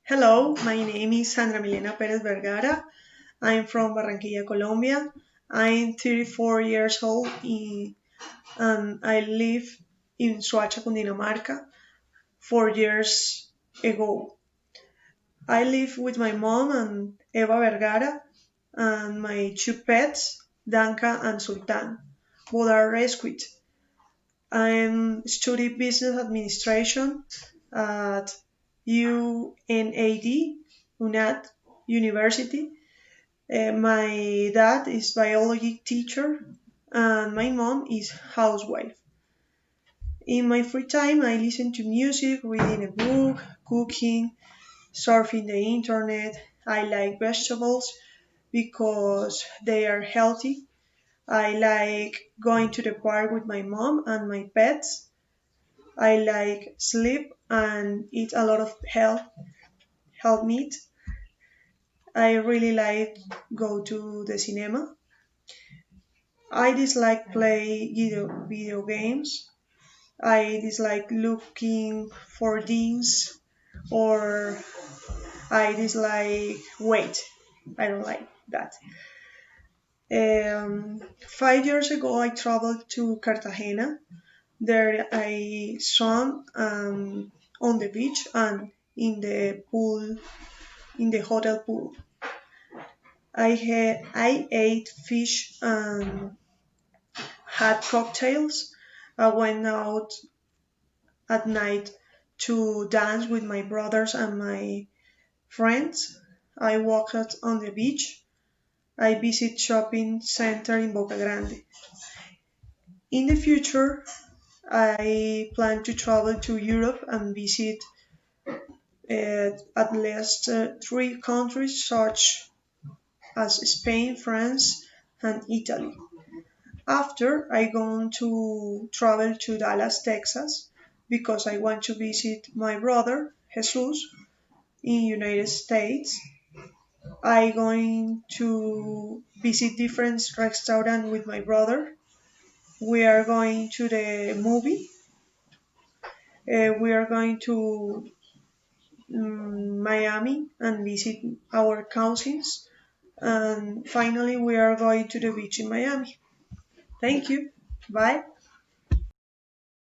Hello, my name is Sandra Milena Perez Vergara. I'm from Barranquilla, Colombia. I'm 34 years old and I live in Soacha, Cundinamarca 4 years ago. I live with my mom and Eva Vergara and my two pets, Danka and Sultan. Both are rescued. I'm studying business administration at UNAD University. My dad is biology teacher and my mom is housewife. In my free time, I listen to music, reading a book, cooking, surfing the internet. I like vegetables because they are healthy. I like going to the park with my mom and my pets. I like sleep and eat a lot of health meat. I really like go to the cinema. I dislike play video games. I dislike looking for things or I dislike wait. I don't like that. 5 years ago, I traveled to Cartagena. There, I swam on the beach and in the pool, in the hotel pool. I ate fish and had cocktails. I went out at night to dance with my brothers and my friends. I walked on the beach. I visit shopping center in Boca Grande. In the future, I plan to travel to Europe and visit at least three countries such as Spain, France, and Italy. After, I going to travel to Dallas, Texas, because I want to visit my brother Jesus in United States. I going to visit different restaurants with my brother. We are going to the movie. We are going to Miami and visit our cousins. And finally, we are going to the beach in Miami. Thank you. Bye.